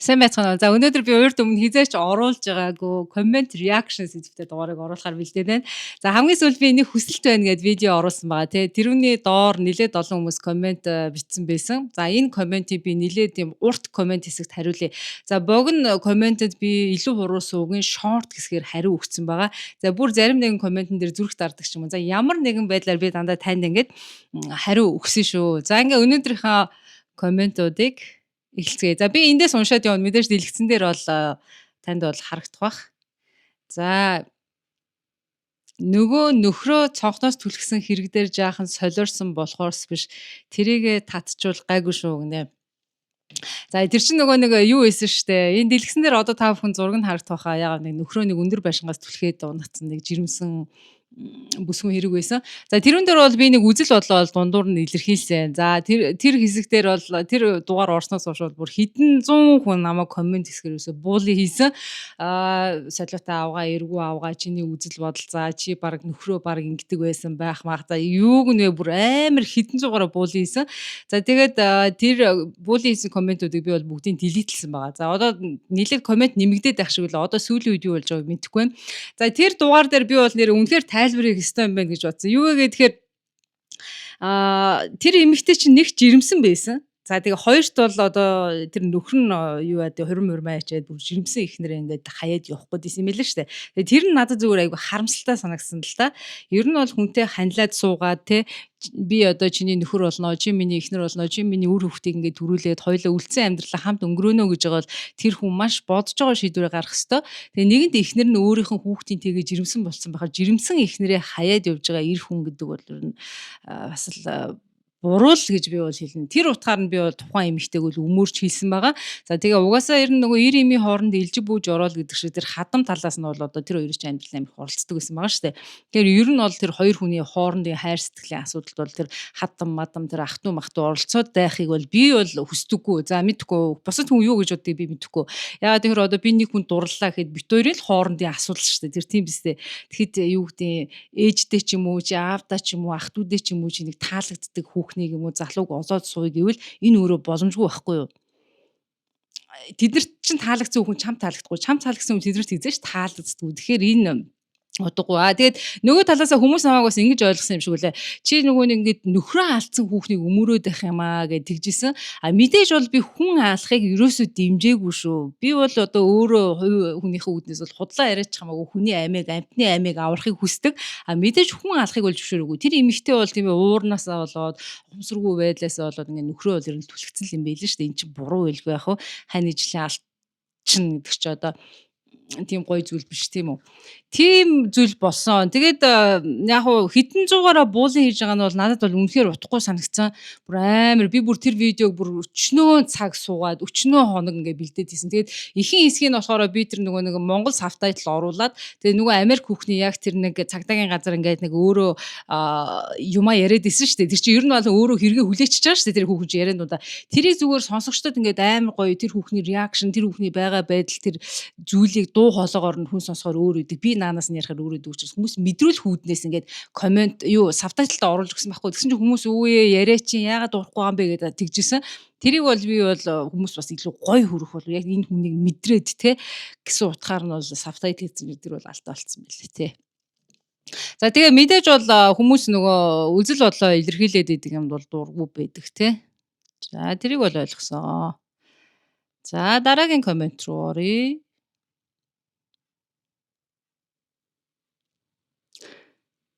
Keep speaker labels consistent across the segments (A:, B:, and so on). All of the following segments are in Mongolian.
A: Сайн байцгаана уу. За өнөөдөр би урьд өмнө хизээч оруулж байгаагүй comment reaction сэдвтэй дугаарыг оруулахаар бэлдээд байна. За хамгийн сүүлд би энийг хүсэлт байна гэдээ видео оруулсан байгаа тий. Тэрүүний доор нэлээд олон хүмүүс comment бичсэн байсан. За энэ комментийг би нэлээд юм урт коммент хэсэгт хариулъя. За богино комментэд би илүү хуруу суугийн short хэсгээр хариу өгсөн байгаа. За бүр зарим нэгэн комментэн дээр зүрх дарддаг ч юм уу. За ямар нэгэн байдлаар би дандаа танд ингээд хариу өгсөн шүү. За ингээ өнөөдрийнхөө комментуудыг эхэлцгээе. За би эндээс уншаад явна. Мэдээж дэлгэцэн дээр бол танд бол харагдах бах. За нөгөө нөхрөө цонхноос түлхсэн хэрэг дээр жаахан солиорсон болохоорс биш. Тэрийгэ татчул гайгүй шүү гинэ. За тэр чинь нөгөө нэг юу ийсэн штэ. Энэ дэлгэцэн дээр одоо та бүхэн зураг нь харагдах байхаа. Яагаад нэг нөхрөө нэг өндөр байшингаас түлхээд унагцсан нэг жирэмсэн бүсгүн хэрэг байсан. За тэрүүн дээр бол би нэг үзэл бодлоо дундуур нь илэрхийлсэн. За тэр хэсэг дээр бол тэр дугаар орсноос хойш бүр хэдэн зуун хүн намайг коммент хэсгэрээс буули хийсэн. Солиотой авгаа, эргүү авгаа, чиний үзэл бодол за чи баг нөхрөө баг ингэдэг байсан байх мах. За юуг нэ бүр амар хэдэн зугаараа буули хийсэн. За тэгээд тэр буули хийсэн комментуудыг би бол бүгдийг делитлсэн байгаа. За одоо нэлээд коммент нэмэгдээд байх шиг л одоо сүүлийн үед юу болж байгааг мэдэхгүй байна. За тэр дугаар дээр би бол нэр үнэхээр тайлбарыг хэвээр юм байна гэж бодсон. Юу вэ гэхээр тэр эмэгтэй чинь нэг жирэмсэн байсан. За тэгээ хоёрт бол одоо тэр нөхөр нь юу яа тэ хурим ачаад бүр жирэмсэн ихнэрээ ингээд хаяад явах гэсэн юм байлаа штэ. Тэгээ тэр нь надад зүгээр айгу харамсалтай санагдсан л та. Ер нь бол хүнтэй ханилаад суугаад те би одоо чиний нөхөр болно, чи миний эхнэр болно, чи миний үр хүүхдийг ингээд төрүүлээд хоёулаа үлдсэн амьдралаа хамт өнгөрөөнө гэж байгаа бол тэр хүн маш бодож байгаа шийдвэрээ гаргах хэвээр. Тэгээ нэгэнт эхнэр нь өөрийнх нь хүүхдийн тэгээ жирэмсэн болсон байхад жирэмсэн эхнэрээ хаяад явж байгаа эр хүн гэдэг бол ер нь бас л буруу л гэж би бол хэлнэ. Тэр утгаар нь би бол тухайн эмэгтэйг бол өмөрч хэлсэн байгаа. За тэгээ угаасаа ер нь нөгөө эр эмийн хооронд илжиг бүүж ороод гэдэг шиг тэр хадам талаас нь бол одоо тэр хоёр чинь амьдрал амар хуралцдаг гэсэн байгаа шүү дээ. Тэгэхээр ер нь бол тэр хоёр хүний хоорондын хайр сэтгэлийн асуудалд бол тэр хадам мадам тэр ах トゥ мах トゥ оролцоод байхыг бол би бол хүсдэггүй. За мэдгүй. Бусад хүн юу гэж боддгийг би мэдэхгүй. Яагаад тэгэхээр одоо би нэг хүн дурлалаа гэхэд бит хоёрын л хоорондын асуудал шүү дээ. Тэр тийм биз дээ. Тэгэхэд юу гэдэг ээжтэй ч юм уу, чи аавдаа ч юм уу, ах トゥ дээ ч юм уу чи нэг таалагддаг хүүхнийг юм уу залууг олоод сууя гэвэл энэ өөрөө боломжгүй байхгүй юу? Тэднэрт чинь таалагдсан хүн чам таалагдахгүй, чам таалагдсан хүн тэднэрт хизээш таалагддаг. Тэгэхээр энэ удахгүй. Тэгээд нөгөө талаасаа хүмүүс намайг бас ингэж ойлгосон юм шиг үлээ. Чи нөгөө нэг ингэж нөхрөө алдсан хүүхнийг өмөрөөд байх юм аа гэж тэгжсэн. Мэдээж бол би хүн алахыг ерөөсөө дэмжээгүй шүү. Би бол одоо өөрөө хүнийхээ үүднээс бол худлаа яриач хамаагүй хүний амийг, амтны амийг аврахыг хүсдэг. Мэдээж хүн алахыг бол зөвшөөрөөгүй. Тэр эмэгтэй бол тийм ээ уурнаасаа болоод ухамсаргүй байдлаасаа болоод ингэ нөхрөө бол ер нь түлхэгцэн юм байл шүү дээ. Энд чинь буруу байлгүй яах вэ? Хань ижлийн алчин гэдэг чи одоо тийм гоё зүйл биш тийм үү. Тийм зүйл болсон. Тэгээд яг хуу хэдэн зугаараа буулын хийж байгаа нь бол надад бол үнэхээр утгагүй санагдсан. Бүр амар би бүр тэр видеог бүр өчнөө цаг суугаад өчнөө хоног ингээ бэлдээд хийсэн. Тэгээд ихэнх хэсгийг нь болохоор би тэр нөгөө нэг Монгол сабтайтл оруулаад тэгээд нөгөө Америк хүүхний яг тэр нэг цагдаагийн газар ингээд нэг өөрөө юмаа яриад исэн шүү дээ. Тэр чинь ер нь бол өөрөө хэрэгээ хүлээчихэж байгаа шүү дээ. Тэр хүүхэн чинь яриануудаа. Тэрийг зүгээр сонсогчдод ингээд амар гоё тэр хүүхний реакшн, тэр хүүхний байгаа байдал, тэр зүйлийг дуу хоолоогоор нь хүн сонсохоор өөр үүдэг. Би наанаас нь ярихаар өөр үүдэг учраас хүмүүс мэдрүүлэх үүднээс ингээд коммент юу сабтайлтаа оруулж өгсөн байхгүй. Тэгсэн чинь хүмүүс өөе яриа чинь яагаад урахгүй юм бэ гэдэг тэгжсэн. Тэрийг бол би бол хүмүүс бас илүү гоё хөрөх бол яг энэ хүнийг мэдрээд те гэсэн утгаар нь бол сабтайтл хийсэн гэдэг бол алдаа болцсон байлээ те. За тэгээ мэдээж бол хүмүүс нөгөө үзэл бодлоо илэрхийлээд идэг юмд бол дурггүй байдаг те. За тэрийг бол ойлгосон. За дараагийн коммент руу оръё.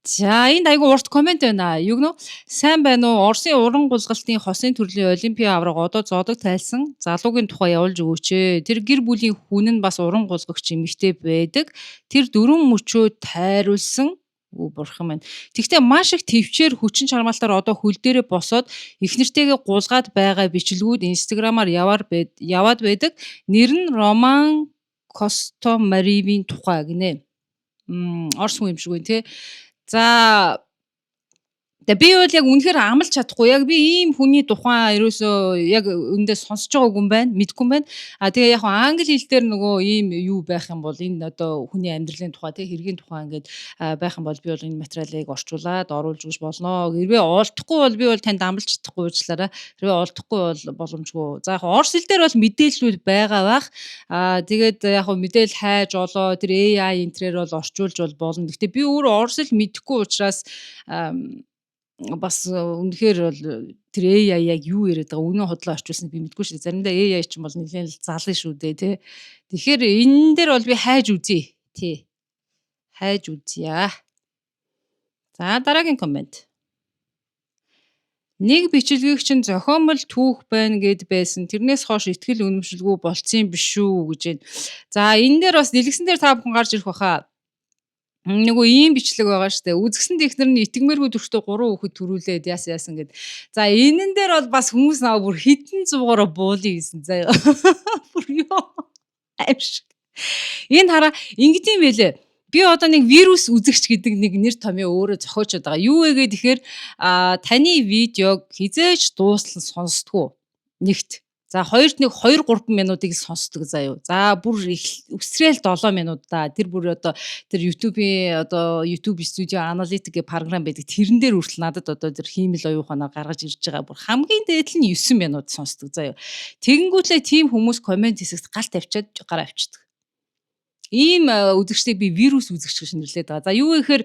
A: За энд айгу урт коммент байна. Юу гэнэ? Сайн байна уу? Оросын уран гулгалтын хосын төрлийн олимпийн авраг одоо зодог тайлсан залуугийн тухай явуулж өгөөч ээ. Тэр гэр бүлийн хүн нь бас уран гулгагч эмэгтэй байдаг. Тэр дөрвөн мөчөө тайруулсан бурхан байна. Тэгвэл маш их төвчээр хүчин чармаалтаар одоо хөл дээрээ босоод их нэртэйгээ гулгаад байгаа бичлэгүүд инстаграмаар яваад байдаг. Нэр нь Роман Костомаривийн тухай гинэ. Орос хүн юм шиг байна те. За Тэгээ би бол яг үнэхээр амлаж чадахгүй. Яг би ийм хүний тухайн ерөөсөө яг өндөө сонсож байгаагүй юм байна, мэдэхгүй юм байна. Тэгээ яг англи хэл дээр нөгөө ийм юу байх юм бол энэ одоо хүний амьдралын тухай тий хэргийн тухай ингээд байх юм бол би бол энэ материалыг орчуулад оруулж өгч болно. Хэрвээ олдохгүй бол би бол танд амлаж чадахгүй уучлаарай. Хэрвээ олдохгүй бол боломжгүй. За яг орс хэл дээр бол мэдээллүүд байгаа бах. Тэгээд яг мэдээлэл хайж олоо тэр AI энтрээр бол орчуулж болно. Гэхдээ би өөрөө орс хэл мэдэхгүй учраас бас үнэхээр бол тэр AI яг юу яриад байгаа үнэн хотлоо орчуулсан би мэдгүй шүү дээ. Заримдаа AI ч юм бол нэлээд л зална шүү дээ тий. Тэгэхээр энэ дээр бол би хайж үзье. Тий. Хайж үзье. За дараагийн коммент. Нэг бичлэгийг чинь зохиомл түүх байна гэд байсан. Тэрнээс хойш ихтгэл үнэмшилгүй болцсон биш үү гэж байна. За энэ дээр бас дэлгэсэн дээр та бүхэн гарч ирэх баха. Нөгөө ийм бичлэг байгаа штэ. Үзэгсэн технэр нь итгэмээргүй төрхтөө 3 хүүхэд төрүүлээд яасан гэд. За энэн дээр бол бас хүмүүс наа бүр хитэн зугаараа буулъя гэсэн. За бүр ёо аимшиг. Энэ хараа ингэдэм байлээ. Би одоо нэг вирус үзэгч гэдэг нэг нэр томьёо өөрөө зохиочод байгаа. Юу вэ гэхээр таны видеог хизээж дуустал сонсдгоо. Нэгт. За хоёрт нэг 2 3 минутыг сонсдог заяа. За бүр их өсрөөл 7 минут да. Тэр бүр одоо тэр YouTube-ийн одоо YouTube Studio Analytics гэх програм байдаг. Тэрэн дээр хүртэл надад одоо тэр хиймэл оюуханаа гаргаж ирж байгаа. Бүр хамгийн дээд нь 9 минут сонсдог заяа. Тэгэнгүүтлээ тийм хүмүүс комент хэсэгт галт тавьчаад гараа авчдаг. Ийм үзэгчдийг би вирус үзэгч гэж нэрлэдэг байгаа. За юу гэхээр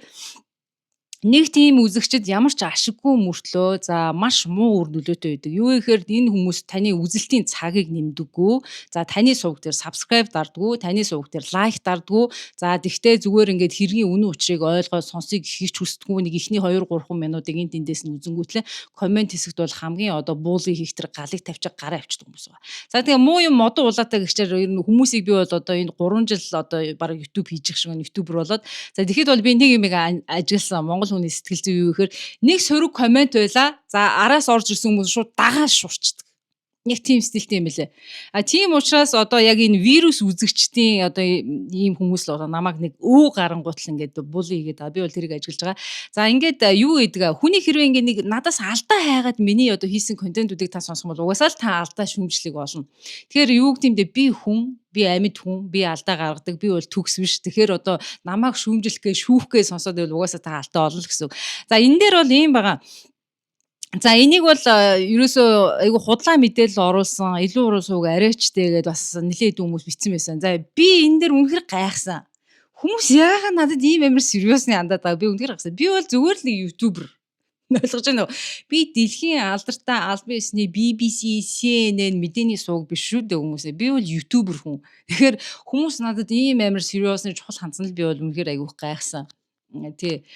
A: нэг тийм үзэгчд ямар ч ашиггүй мөртлөө за маш муу үр нөлөөтэй байдаг. Юу гэхээр энэ хүмүүс таны үзэлтийн цагийг нэмдэггүй. За таны сувг дээр subscribe дардггүй, таны сувг дээр лайк дардггүй. За тэгтээ зүгээр ингээд хэргийн үнэн учрыг ойлгоод сонсыг хийч хүсдэггүй нэг ихний 2 3 минутыг энд эндээс нь үзэнгүүтлээ комент хэсэгт бол хамгийн одоо буулгыг хийх тэр галыг тавьчих гараа авчдаг хүмүүс байгаа. За тэгээ муу юм модон улаатай гихчээр ер нь хүмүүсийг би бол одоо энэ 3 жил одоо баг YouTube хийж их шиг YouTuber болоод за тэгэхэд бол би нэг юм ажигласан Монгол хүний сэтгэл зүй юу гэхээр нэг сөрөг комент байла. За араас орж ирсэн хүмүүс шууд дагааш шуурчдаг. Нэг тийм стилтэй юм лээ. Тийм учраас одоо яг энэ вирус үзэгчдийн одоо ийм хүмүүс л одоо намайг нэг гарангуутл ингээд були хийгээд би бол тэрийг ажиглаж байгаа. За ингээд юу гэдэг хүний хэрвээ ингээд нэг надаас алдаа хайгаад миний одоо хийсэн контентуудыг та сонсох бол угаасаа л та алдаа шүүмжлэх болно. Тэгэхээр юу гэмдэ би хүн би амьд хүн, би алдаа гаргадаг, би бол төгс биш. Тэгэхээр одоо намайг шүүмжлэхгээ, шүүхгээ сонсоод байвал угаасаа та алдаа олно гэсэн. За энэ дээр бол ийм байгаа. За энийг бол ерөөсөө айгу худлаа мэдээлэл оруулсан, илүү уруу сууг арайчтэй гэдээ бас нэлээд хүмүүс бичсэн байсан. За би энэ дээр үнэхээр гайхсан. Хүмүүс яагаад надад ийм амар сериусны андаад байгаа. Би үнэхээр гайхсан. Би бол зүгээр л нэг ютубер. Ойлгож байна уу? Би дэлхийн алдартай албан ёсны BBC, CNN мэдээний сууг биш шүү дээ хүмүүсээ. Би бол ютубер хүн. Тэгэхээр хүмүүс надад ийм амар сериусны чухал хандсан л би бол үнэхээр айгу гайхсан. Тий.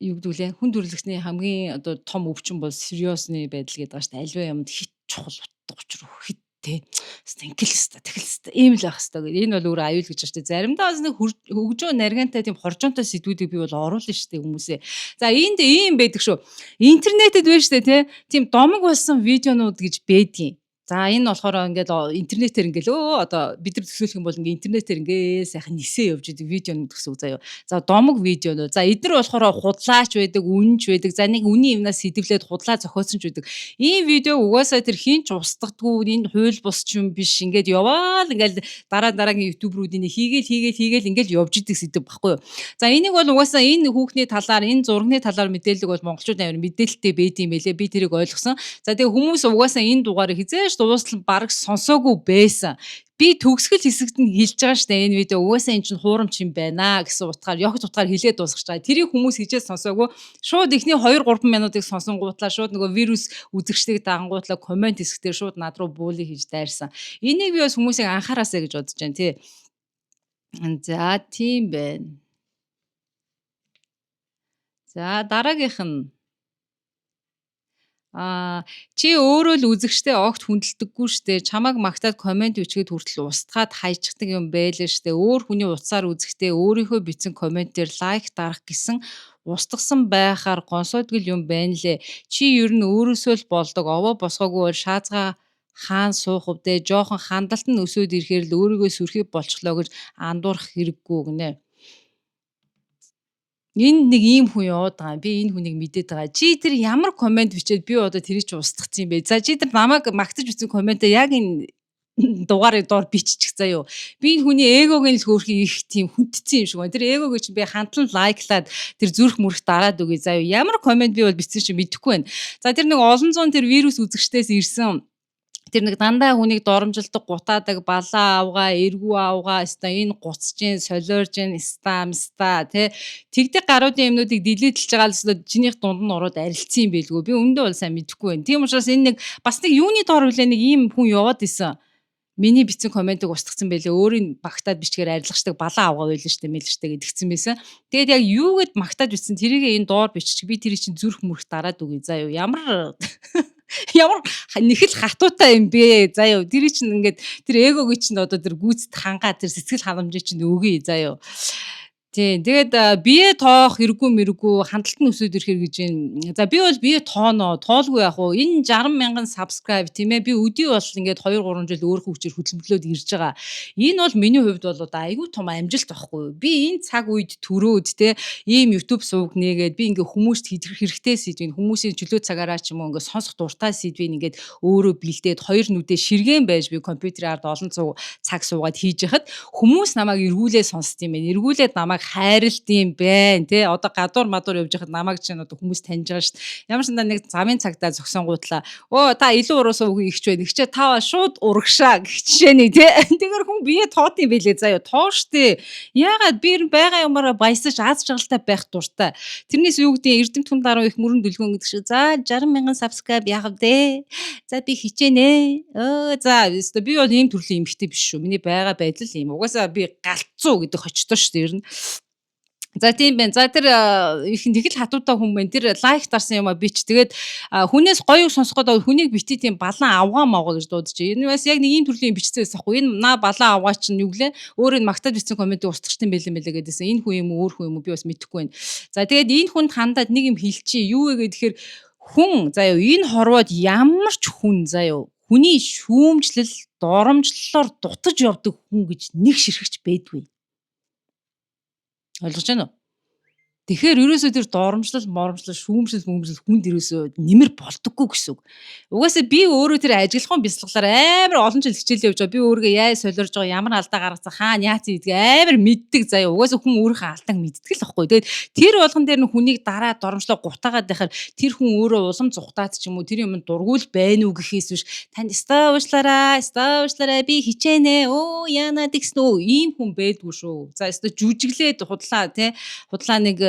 A: Юу гэдэг лээ хүн төрөлхтний хамгийн одоо том өвчин бол сериусны байдал гэдэг байгаа шүү дээ. Альва юмд хит чухал утга учир хит те. Стэнкэлс тэгэлс ийм л байх хэвээр гэдэг. Энэ бол өөр аюул гэж байна шүү дээ. Заримдаа бас нэг хөгжөө наргантай тийм хоржоонтой сэдвүүдийг би бол оруулна шүү дээ хүмүүсээ. За энд ийм байдаг шүү. Интернетэд байна шүү дээ те. Тийм домог болсон видеонууд гэж байдгийн. За энэ болохоор ингээд интернетээр ингээд одоо бид нар төсөөлөх юм бол ингээд интернетээр ингээд сайхан нисээ явж идэг видеонууд гэсэн үг заяа. За домог видеонууд. За эдгээр болохоор худлаач байдаг, үнэнч байдаг. За нэг үнийн юмнаас сэдвлээд худлаа зохиосон ч байдаг. Ийм видео угаасаа тэр хинч устдагдгүй энэ хууль бусч юм биш. Ингээд яваал ингээд дараагийн ютуберүүдийн хийгээл ингээд явж идэг сэдв баггүй юу. За энийг бол угаасаа энэ хүүхний талаар, энэ зургийн талаар мэдээлэл бол монголчууд амар мэдээлэлтэй байд юм байлээ. Би тэрийг ойлгосон. За тэгээ хүмүүс угаасаа энэ дугаарыг хизээш дуустал бараг сонсоогүй байсан. Би төгсгөл хэсэгт нь хэлж байгаа штэ энэ видео угаасаа эн чинь хуурамч юм байна гэсэн утгаар явах утгаар хэлээд дуусгаж байгаа. Тэрийг хүмүүс хичээл сонсоогүй. Шууд ихний 2 3 минутыг сонсонгуутлаа шууд нөгөө вирус үзэгчдийг дагангуутлаа комент хэсгээр шууд над руу буулыг хийж дайрсан. Энийг би бас хүмүүсийг анхаараасаа гэж бодож байна тий. За тийм байна. За дараагийнх нь чи өөрөө л үзэгчтэй огт хүндэлдэггүй штэ. Чамайг магтаад комент бичгээд хүртэл устгаад хайчдаг юм байлээ штэ. Өөр хүний утсаар үзэхдээ өөрийнхөө бичсэн комментээр лайк дарах гэсэн устгасан байхаар гонсоодгол юм байна лээ. Чи ер нь өөрөөсөө л болдог. Овоо босгоогүй бол шаазгаа хаан суух өвдөө жоохон хандлалт нь өсөөд ирэхээр л өөрийгөө сүрхий болчихлоо гэж андуурах хэрэггүй гинэ. Энд нэг ийм хүн яваад байгаа. Би энэ хүнийг мэдээд байгаа. Чи тэр ямар комент бичээд би одоо тэрийг чи устгацсан юм бэ? За чи тэр намайг магтаж бичсэн комментаа яг энэ дугаарыг доор бичих заяо. Би энэ хүний эгог нь л хөөрхий их тийм хүндсэн юм шиг байна. Тэр эгог чи би хандлан лайклаад тэр зүрх мөрөх дараад үгүй заяо. Ямар комент би бол бичсэн чи мэдэхгүй байна. За тэр нэг олон зуун тэр вирус үзэгчдээс ирсэн тэр нэг дандаа хүнийг доромжилдог гутаадаг балаа авгаа, эргүү авгаа, өстой энэ гуцжин, солиоржин, ста тэгдэг гаруудын юмнуудыг дилетлж байгаа л өстой чинийх дунд нь ороод арилцсан юм билгүй. Би өндөө бол сайн мэдэхгүй байна. Тийм учраас энэ нэг бас нэг юуны доор үлээ нэг ийм хүн яваад исэн. Миний бичсэн комментиг устгацсан байлээ. Өөрийн багтаад бичгээр арилгачдаг балаа авгаа байлаа штэ мэл штэ гэдгцэн байсан. Тэгээд яг юугээд магтаад бичсэн тэрийг энэ доор биччих. Би тэрийг чинь зүрх мөрөх дараад үгүй. За юу ямар ямар нэхэл хатуутай юм бэ? За юу тэр чинь ингээд тэр эгогийн чинь одоо тэр гүйцэд хангаа тэр сэтгэл ханамжийг чинь өгье. За юу. Тийм. Тэгээд бие тоох хэрэггүй хандлтын өсөд ирэхэр гэж байна. За би бол бие тооноо, тоолгүй яах вэ? Энэ 60,000 subscribe тийм ээ. Би өдөө бол ингээд 2 3 жил өөр хөвчөр хөдөлмөрлөөд ирж байгаа. Энэ бол миний хувьд бол одоо айгүй том амжилт байхгүй юу? Би энэ цаг үед төрөөд те ийм YouTube сувг нээгээд би ингээд хүмүүст хэрэгтэй сэдвийн хүмүүсийн чөлөө цагаараа ч юм уу ингээд сонсох дуртай сэдвийн ингээд өөрөө бэлдээд хоёр нүдээ ширгэн байж би компьютераар олон цаг суугаад хийж яхад хүмүүс намайг эргүүлээ сонсд юм байна. Эргүүлээд намайг хайрлт юм байна тий одоо гадуур мадуур явж байхад намайг чинь одоо хүмүүс таньж байгаа шүү дээ. Ямар ч нэг замын цагтаа зөксөнгуутлаа. Оо та илүү уруусаа үгүй ихч байна. Ихчээ тава шууд урагшаа гэх жишээ нэг тий. Тэгэр хүн бие тоот юм бэлээ заяа тоо штэ. Яагаад би байгаа юмараа баясаж аз жаргалтай байх дуртай. Тэрнээс юу гэдэг эрдэмт хүн даруй их мөрөн дүлгөн гэдэг шиг за 60,000 subscribe яах вэ? За би хичээнэ. За би бол ийм төрлийн эмэгтэй биш шүү. Миний байгаа байдал ийм. Угаасаа би галцуу гэдэг хочтой шүү дээ ер нь. За тийм байна. За тэр их тэгэл хатуутай хүн байна. Тэр лайк дарсан юм а бич. Тэгээд хүнээс гоё сонсоход хүнийг бити тийм балан авгаа мавга гэж дуудаж. Энэ бас яг нэг ийм төрлийн бичсэн байсан хгүй. Энэ балан авгаа чинь юу гэлээ? Өөр энэ магтаад бичсэн комментиг устгачтай байлээ гэдээсэн. Энэ хүн юм уу өөр хүн юм уу би бас мэдэхгүй байна. За тэгээд энэ хүнд хандаад нэг юм хэлчихье. Юу вэ гэхээр хүн заяа энэ хорвоод ямар ч хүн заяа хүний шүүмжлэл доромжлолоор дутаж явдаг хүн гэж нэг ширхэгч байдгүй. Ойлгож байна уу? Тэгэхээр ерөөсөө тэр доромжлол, шүүмжлэл хүнд ерөөсөө нэмэр болдоггүй гэсэн үг. Угаасаа би өөрөө тэр ажиглахын бяцлаглаар амар олон жил хичээл явж байгаа. Би өөрийгөө яа солиорж байгаа, ямар алдаа гаргацсан, хаана яац ийдгээ амар мэддэг заяа. Угаасаа хүн өөрийнхөө алдааг мэддэг л байхгүй. Тэгээд тэр болгон дээр нь хүнийг дараа доромжлоо гутаагаад байхаар тэр хүн өөрөө улам зүхтаад ч юм уу тэр юм дургуул байна уу гэхээс биш танд уучлаарай би хичээнэ. Оо яана тэгсэн үү? Ийм хүн байдгүй шүү. За жүжиглээд худлаа тий. Худлаа нэг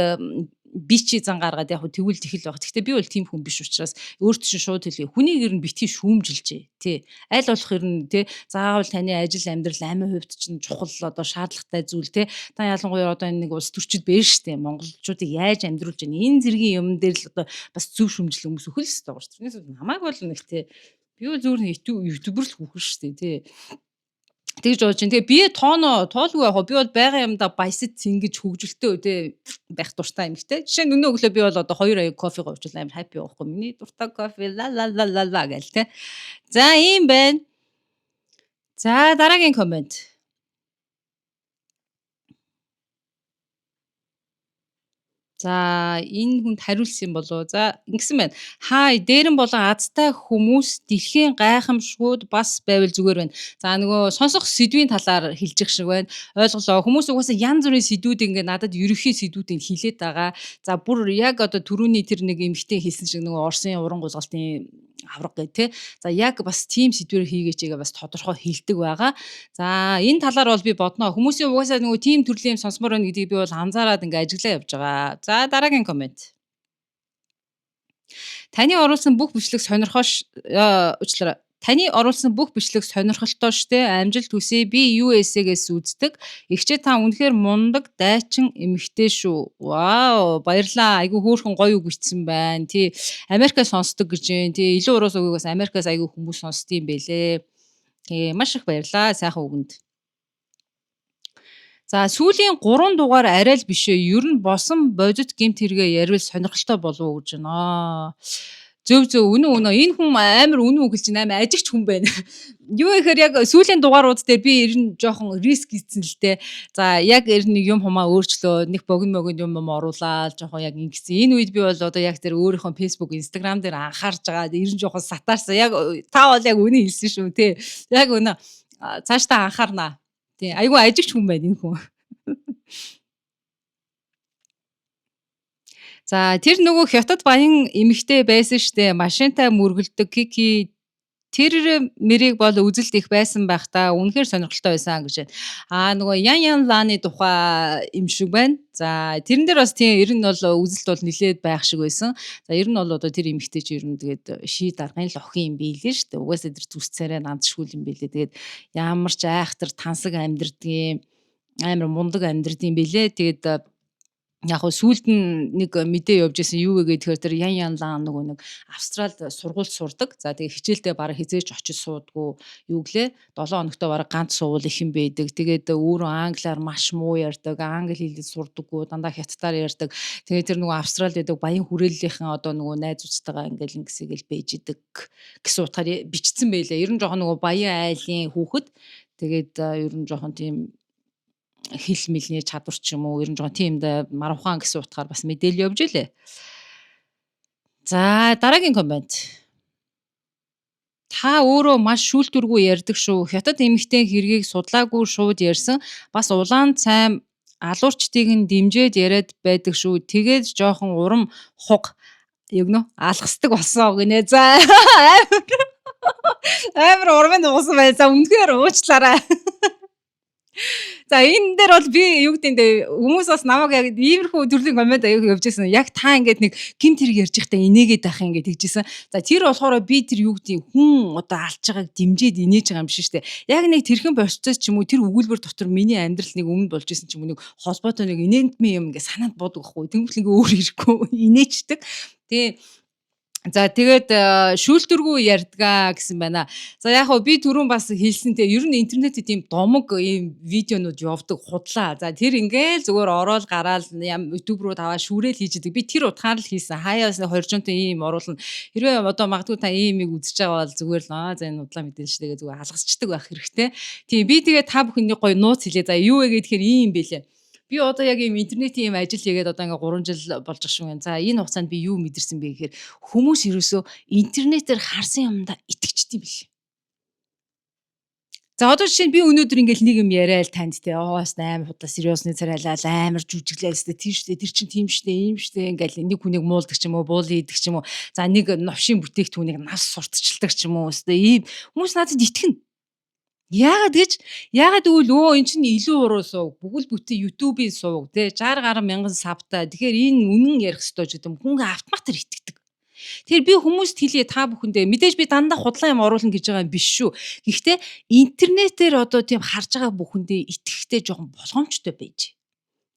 A: би чи зан гаргаад яг тэгвэл тэхэл баг. Гэхдээ би бол тийм хүн биш учраас өөрт чинь шууд хэлье. Хүнийг ер нь битгий шүүмжилжээ. Тий. Аль болох ер нь тий заавал таны ажил амьдрал амин хувьд чинь чухал одоо шаардлагатай зүйл тий. Та ялангуяа одоо энэ нэг улс төрчид байна шүү дээ. Монголчуудыг яаж амьдруулж байна. Энэ зэргийн юм дээр л одоо бас зөв шүүмжил хүмүүс өхөл өстэй байгаа шүү. Тэрнээс намайг бол нэг тий би бол зүгээр ютубер л хүүхэн шүү дээ тий. Тэгж болж байна. Тэгээ бие тоолгүй яг би бол байгаа юмдаа баясад цэнгэж хөгжилтэй үдээ байх дуртай юм ихтэй. Жишээ нь өнөө өглөө би бол одоо 2 аяг кофег уучлаа амар хаппи байхгүй. Миний дуртай кофе ла гэл те. За ийм байна. За дараагийн комент. За энэ хүнд хариулсан болоо. За ингэсэн байна. Хай дээрэн болон азтай хүмүүс дэлхийн гайхамшгууд бас байвал зүгээр байна. За нөгөө сонсох сэдвийн талаар хэлж их шиг байна. Ойлголоо. Хүмүүс угаасаа янз бүрийн сэдвүүд ингээ надад ерөнхий сэдвүүдийг хилээд байгаа. За бүр яг одоо түрүүний тэр нэг эмхтэй хэлсэн шиг нөгөө Орсын уран гузгалтын авраг гэх те. За яг бас тим сэдвэр хийгээч байгаа бас тодорхой хэлдэг байгаа. За энэ талаар бол би бодноо. Хүмүүсийн угаасаа нөгөө тим төрлийн сонсомор байна гэдгийг би бол анзаараад ингээ ажиглаа явж байгаа. За дараагийн комент. Таны оруулсан бүх бичлэг уучлаарай. Таны оруулсан бүх бичлэг сонирхолтой штэ. Амжилт хүсье. Би USA-гээс үздэг. Игчээ та үнэхээр мундаг, дайчин эмэгтэй шүү. Вау, баярлаа. Айгу хөөрхөн гоё үг бичсэн байна. Тий, Америкаас сонсдог гэж байна. Тий, илүү уруус үгийг бас Америкаас айгу хүмүүс сонсдгийм байлээ. Тий, маш их баярлаа сайхан үгэнд. За сүүлийн 3 дугаар арай л бишээ. Ер нь босон бодит гэмт хэрэгээ ярил сонирхолтой болов уу гэж байна. Зөв үнэн. Энэ хүн амар үнэн үг хэлж байна. Амар ажигч хүн байна. Юу гэхээр яг сүүлийн дугаарууд дээр би ер нь жоохон риск хийсэн л дээ. За яг ер нь юм хумаа өөрчлөө, нэг богино юм оруулаад жоохон яг ингэсэн. Энэ үед би бол одоо яг тэр өөрийнхөө Facebook, Instagram дээр анхаарж байгаа. Ер нь жоохон сатаарсан. Яг та бол яг үнэн хэлсэн шүү тий. Яг үнэн. Цаашдаа анхаарнаа. Тий. Айгүй ажигч хүн байна энэ хүн. За тэр нөгөө хятад баян эмэгтэй байсан штэ. Машинтай мөргөлдөг Кики тэр мэрийг бол үзэлт их байсан байх та. Үнэхээр сонирхолтой байсан гэж. Нөгөө Ян Ланы тухай юм шиг байна. За тэрэн дээр бас тийм ер нь бол үзэлт бол нилээд байх шиг байсан. За ер нь бол одоо тэр эмэгтэй чи ер нь тэгээд ший даргын л охин юм бийлээ штэ. Угаасаа тэр зүсцээрээ нандшгүй юм билээ. Тэгээд ямар ч айхтар тансаг амьдрдгийн амар мундаг амьдрдгийн билээ. Тэгээд яг хөө сүүлд нь нэг мэдээ явж исэн юу вэ гэхээр тэр Ян Лан нөгөө нэг Австралид сургуульд сурдаг. За тэгээ хичээлдээ бараг хизээч очиж суудгүй юу гэлээ 7 хоногтой бараг ганц суул их юм байдаг. Тэгээд өөрөө англиар маш муу ярьдаг. Англи хэлээр сурдаггүй дандаа хятадаар ярьдаг. Тэгээд тэр нөгөө Австралид байдаг баян хүрээллийнхэн одоо нөгөө найзуудтайгаа ингээл ингэсгээл бэж идэг гэсэн утгаар бичсэн байлээ. Ер нь жоохон нөгөө баян айлын хүүхэд. Тэгээд ер нь жоохон тийм хэл мэлний чадвар ч юм уу ер нь жоохон тиймд марвхан гэсэн утгаар бас мэдээлэл явж илээ. За дараагийн комент. Та өөрөө маш шүүлтүргүй ярьдаг шүү. Хятад эмэгтэй хэргийг судлаагүй шууд ярьсан. Бас улаан цайм алуурчдыг нь дэмжиж яриад байдаг шүү. Тэгээд жоохон урам хуг югнө алгасдаг болсон гинэ. За амар урмын угсан бай. За үнэхээр уучлаарай. За энэ дээр бол би юу гэдэг хүмүүс бас намайг яг иймэрхүү төрлийн комент аяг явж байсан. Яг та ингээд нэг гинт хэрэг ярьж байхдаа инээгээд байх ингээд тэгжсэн. За тэр болохоор би тэр юу гэдэг хүн одоо алж байгааг дэмжиж инээж байгаа юм биш үү? Яг нэг тэрхэн процесс ч юм уу тэр өгүүлбэр дотор миний амьдрал нэг өмнө болж исэн ч юм уу нэг холбоотой нэг инээдмийн юм ингээд санаанд буудаг байхгүй. Тэнгүүл ингээ өөр ирэхгүй инээчдэг. Тэгээ за тэгээд шүүлтүргүй ярьдгаа гэсэн байна. За яг хөө би түрүүн бас хэлсэн те ер нь интернетээ тийм домог ийм видеонууд явдаг худлаа. За тэр ингээл зүгээр ороод гараал YouTube руу таваа шүүрэл хийж идэг. Би тэр утгаар л хийсэн. Хаяас 200 ийм оруулна. Хэрвээ одоо магадгүй та иймийг үзэж байгаа бол зүгээр л за энэ удлаа мэдээлэл шүү дээ зүгээр алгасчдаг байх хэрэгтэй. Тийм би тэгээ та бүхний гоё нууц хэлээ. За юу вэ гэхээр ийм байлээ. Би одоо яг ийм интернетийн ийм ажил хийгээд одоо ингээ 3 жил болж байгаа шүү. За энэ хугацаанд би юу мэдэрсэн бэ гэхээр хүмүүс ерөөсөө интернетээр харсан юмдаа итгэждэг юм бэл. За одоо жишээ нь би өнөөдөр ингээл нэг юм яриад танд те оос амар худаа сериусны царайлал амар жүжиглээлстэй тийм штэ тэр чин тийм штэ ийм штэ ингээл нэг хүнийг муулдаг ч юм уу буул хийдэг ч юм уу за нэг новшийн бүтээгдэхүүнийг нас сурталчилдаг ч юм уу өстэй ийм хүмүүс надад итгэнэ. Яагаад гэвэл эн чинь илүү уруу сууг бүгэл бүтэн YouTube-ийн сууг тий 60 гаруй мянган сабтай. Тэгэхээр энэ үнэн ярих ёстой ч гэдэм хүн автоматар итгэдэг. Тэгэхээр би хүмүүст хэлье та бүхэндээ мэдээж би дандаа худлаа юм оруулна гэж байгаа юм биш шүү. Гэхдээ интернетээр одоо тийм харж байгаа бүхэндээ итгэхтэй жоохон болгоомжтой байж.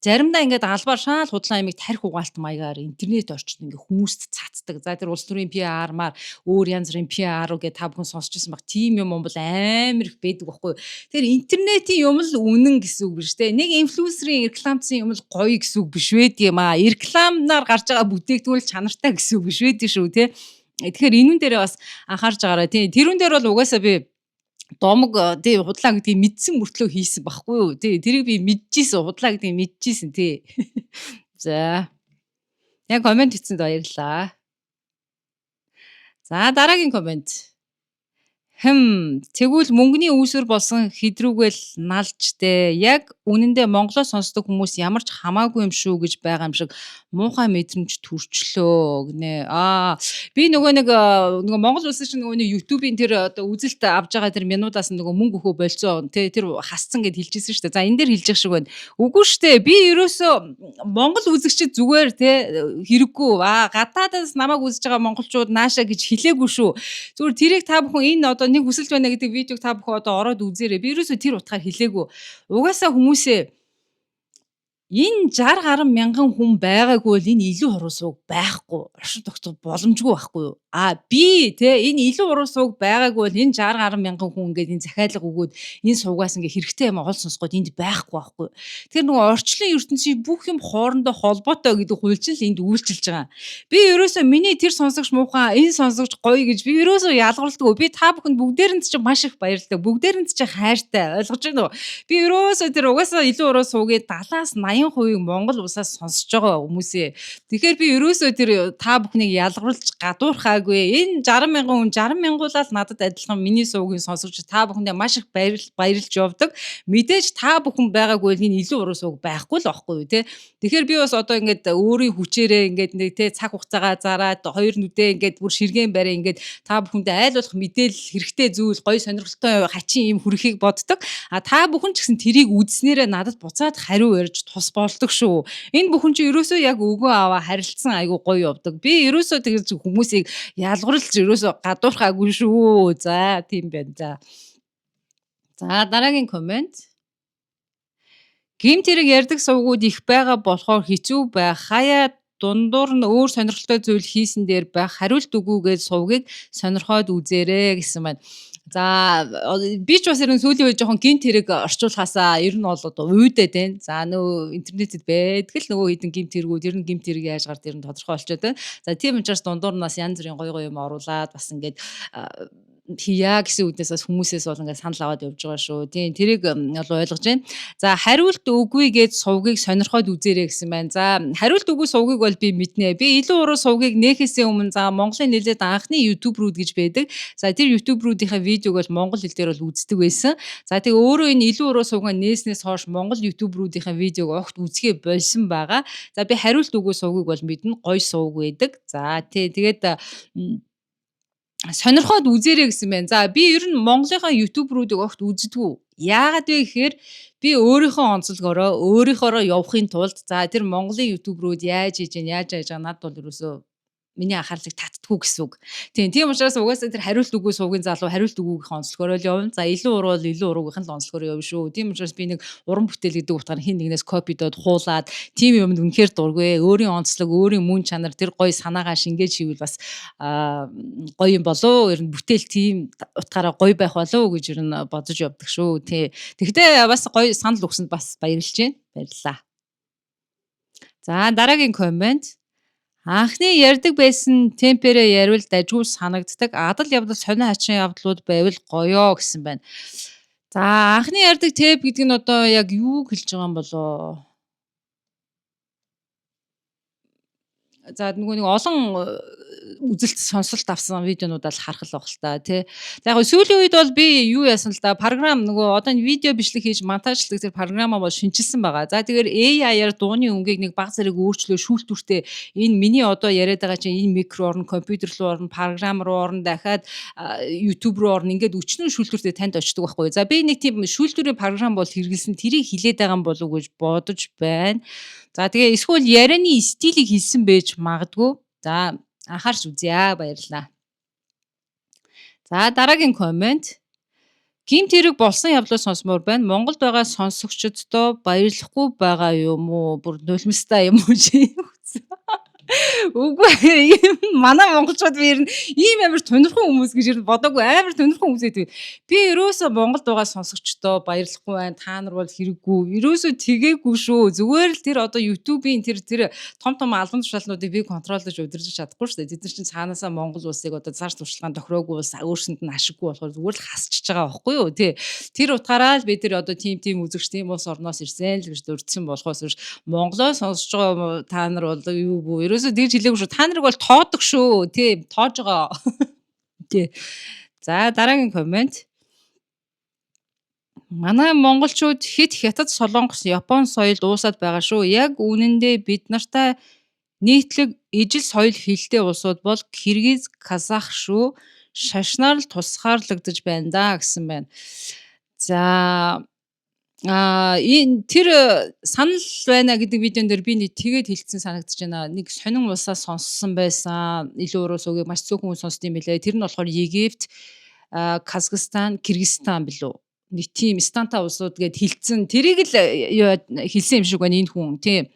A: Заримдаа ингээд албаар шаал худлаа ямиг тарих угаалт маягаар интернет орчинд ингээд хүмүүст цацдаг. За тэр улс төрийн PR-маар өөр янз бүрийн PR гэдэг та бүхэн сонсч ирсэн баг. Тим юм бол амар их байдаг байхгүй. Тэр интернетийн юм л үнэн гэсэн үг биш үү? Нэг инфлюенсерийн рекламцсан юм л гоё гэсэн үг биш байдаг юм аа. Рекламнаар гарч байгаа бүтээгдэхүүн чанартай гэсэн үг биш байдаг шүү тий. Тэгэхээр энүүн дээрээ бас анхаарч байгаарай тий. Тэрүүн дээр бол угаасаа би домог тий худлаа гэдгийг мэдсэн мөртлөө хийсэн байхгүй юу тий тэрийг би мэдчихсэн худлаа гэдгийг мэдчихсэн тий за яг комент хийсэнд баярлалаа. За дараагийн комент тэгвэл мөнгөний үүсвэр болсон хэдрүүгэл налжтэй яг үнэндээ Монголоо сонсдог хүмүүс ямар ч хамаагүй юм шүү гэж байгаа юм шиг муухай мэдрэмж төрчлөө гинэ. Би нөгөө Монгол улсын чинь нөгөө YouTube-ийн тэр одоо үзэлт авж байгаа тэр минутаас нөгөө мөнгө өгөө болцоо тэр хасцсан гэд хэлжсэн шүү дээ. За энэ дээр хэлж явах шиг байна. Үгүй шүү дээ. Би ерөөсөө Монгол үзэгчид зүгээр хэрэггүй. Гадаадаас намайг үзэж байгаа монголчууд наашаа гэж хэлээгүй шүү. Зүгээр тэрийг та бүхэн энэ одоо нэг хүсэлт байна гэдэг видеог та бүхэн одоо ороод үзээрэй. Би ерөөсөө тэр утгаар хэлээгүй. Угаасаа хүмүүсээ энэ 60 гаруй мянган хүн байгаагүй бол энэ илүү хоросоо байхгүй. Оршин тогтох боломжгүй байхгүй юу? Би те энэ илүү уруу сууг байгаагүй бол энэ 60 гаруй мянган хүн ингээд энэ захиалга өгөөд энэ суугаас ингээд хэрэгтэй юм ол сонсгоод энд байхгүй байхгүй. Тэгэхээр нөгөө орчлон ертөнцийн бүх юм хоорондоо холбоотой гэдэг хуульчин л энд үйлчилж байгаа. Би ерөөсөө миний тэр сонсогч муухай энэ сонсогч гоё гэж би ерөөсөө ялгуулдаггүй. Би та бүхэнд бүгдээрэнд ч маш их баярлалаа. Бүгдээрэнд ч хайртай. Ойлгож байна уу? Би ерөөсөө тэр угаасаа илүү уруу суугийн 70-аас 80% Монгол улсаас сонсож байгаа хүмүүсээ. Тэгэхээр би ерөөсөө тэр та бүхнийг ялгуулж гадуурхаагүй. Энэ 60 мянган хүн 60 мянгуулаад надад адилхан миний суугийн сонсогч та бүхэндээ маш их баярлж явдаг. Мэдээж та бүхэн байгаагүй бол энэ илүү уруу сууг байхгүй л байхгүй юу те. Тэгэхээр би бас одоо ингээд өөрийн хүчээрээ ингээд нэг те цаг хугацаагаа зараад хоёр нүдээ ингээд бүр ширгэн барай ингээд та бүхэндээ айл болох мэдээлэл хэрэгтэй зүйл гоё сонирхолтой хачин юм хүрэхийг боддог. Та бүхэн ч гэсэн тэрийг үзснээрээ надад буцаад хариу ярьж тус болдог шүү. Энэ бүхэн чи ерөөсөө яг өгөө аваа харилцсан айгу гоё явдаг. Би ерөөсөө тэгж хүмүүсийг ялгуулж ерөөсөө гадуурхаагүй шүү. За тийм байна. За дараагийн комент. Гэмт хэрэг ярьдаг сувгууд их байгаа болохоор хэцүү байх. Хаяа дундуур нь өөр сонирхолтой зүйл хийсэн дээр байх. Хариулт өгүүгээд сувгийг сонирхоод үзээрэй гэсэн байна. За би ч бас ерөн сүүлийн үе жоохон гэмт хэрэг орчуулахаасаа ер нь бол одоо уйдаад байна. За нөө интернетэд байдаг л нөгөө хідэн гэмт хэрэгүүд ер нь гэмт хэрэг яаж гард ер нь тодорхой болчиход байна. За тийм учраас дундуур нь бас янз бүрийн гоё юм оруулаад бас ингээд хийя гэсэн үднээс бас хүмүүсээс бол ингээд санал аваад явж байгаа шүү. Тийм тэрийг бол ойлгож байна. За хариулт үгүй гэж сувгийг сонирхоод үзээрэй гэсэн байна. За хариулт үгүй сувгийг бол би мэднэ. Би илүү уруу сувгийг нээхээсээ өмнө за Монголын нэлээд анхны YouTube рүүд гэж байдаг. За тэр YouTube рүүдийнхээ видеог бол монгол хэл дээр бол үздэг байсан. За тэг өөрөө энэ илүү уруу сувгаа нээснээс хойш монгол YouTube рүүдийнхээ видеог огт үзгээ болсон байгаа. За би хариулт үгүй сувгийг бол мэднэ. Гоё сувг байдаг. За тэгээд сонирхоод үзээрэй гэсэн байна. За би ер нь Монголынхаа YouTube руудыг огт үздэггүй. Яагаад вэ гэхээр би өөрийнхөө онцлогоороо өөрийнхоороо явахын тулд за тэр Монголын YouTube рууд яаж хийж байгаа надад бол ерөөсөө миний анхаарлыг татдаггүй гэсэн үг. Тийм учраас угаасаа тэр хариулт үгүй суугийн залуу хариулт үгүйгийнхээ онцлогоор л явна. За илүү уруу бол илүү уруугийнх нь онцлогоор явна шүү. Тийм учраас би нэг уран бүтээл гэдэг утгаар хин нэгнээс копидод хуулаад тийм юмд үнэхээр дургүй. Өөрийн онцлог, өөрийн мөн чанар тэр гоё санаагаа шингээж хийвэл бас гоё юм болоо. Ер нь бүтээл тийм утгаараа гоё байх болоо гэж ер нь бодож явдаг шүү. Тий. Тэгтээ бас гоё санал өгсөнд бас баярлж байна. Баярлалаа. За дараагийн комент. Анхны ярьдаг байсан темперээ ярил дажгүй санагддаг. Адал явдал сонио хачин явдлууд байвал гоёо гэсэн байна. За анхны ярьдаг темп гэдэг нь одоо яг юу хэлж байгаа юм болоо? За нөгөө нэг олон үзэлт сонсолт авсан видеонуудаа л харах л баг л та тий. За яг сүүлийн үед бол би юу яасан л да програм нөгөө одоо энэ видео бичлэг хийж монтажлдаг тэр програмаа бол шинжилсэн байгаа. За тэгэхээр AI-аар дууны өнгийг нэг баг зэрэг өөрчлөө шүүлтүүртэй энэ миний одоо яриад байгаа чинь энэ микро орно, компьютер руу орно, програм руу орно, дахиад YouTube руу орно ингээд өчнөн шүүлтүүртэй танд очдог байхгүй. За би нэг тийм шүүлтүүрийн програм бол хэрэгэлсэн тэрийг хилээд байгаа юм болов уу гэж бодож байна. За тэгээ эсвэл ярианы стилийг хэлсэн байж магадгүй. За анхаарч үзье. Баярлалаа. За дараагийн комент. Гэмт хэрэг болсон явдлыг сонсмоор байна. Монголд байгаа сонсогчдод баярлахгүй байгаа юм уу? Бүр нулимстай юм уу чи? Үгүй манай монголчууд би ер нь ийм амар тунирхан хүмүүс гэж ер нь бодоогүй амар тунирхан хүмүүс гэдэг. Би ерөөсөө Монголд байгаа сонсогчдоо баярлахгүй байна. Та нар бол хэрэггүй. Ерөөсөө тэгээгүй шүү. Зүгээр л тэр одоо YouTube-ийн тэр том албан тушаалнуудыг би контролдож удирдах чадахгүй шүү дээ. Тэд нар чинь цаанаасаа Монгол улсыг одоо цааш туршлагаан тохироогүй улс өөрсөнд нь ашиггүй болохоор зүгээр л хасчихж байгаа байхгүй юу тий. Тэр утгаараа л би тэр одоо тийм үзэгч тийм улс орноос ирсэн л гэж дурдсан болохоос Монголоо сонсож байгаа та нар бол юу бүү ерөөсөө дэж хэлээгүй шүү. Та нарыг бол тоодог шүү. Тийм, тоож байгаа. Тий. За дараагийн комент. Манай монголчууд хэд хятад, солонгос, Япон соёлд уусаад байгаа шүү. Яг үнэндээ бид нартай нийтлэг ижил соёл хэлтэй улсууд бол Киргиз, Казах шүү. Шашнаар л тусгаарлагдаж байна да гэсэн байна. За энэ тэр санал байна гэдэг видеон дээр би нэг тэгээд хэлсэн санагдаж байна. Нэг сонин улсаас сонссон байсан. Илүү уруу суугийг маш цөөхөн хүн сонсд юм билээ. Тэр нь болохоор Египт, Казахстан, Кыргызстан билүү. Нэг тийм станта улсууд гэд хэлсэн. Тэрийг л хэлсэн юм шиг байна энэ хүн. Тийм.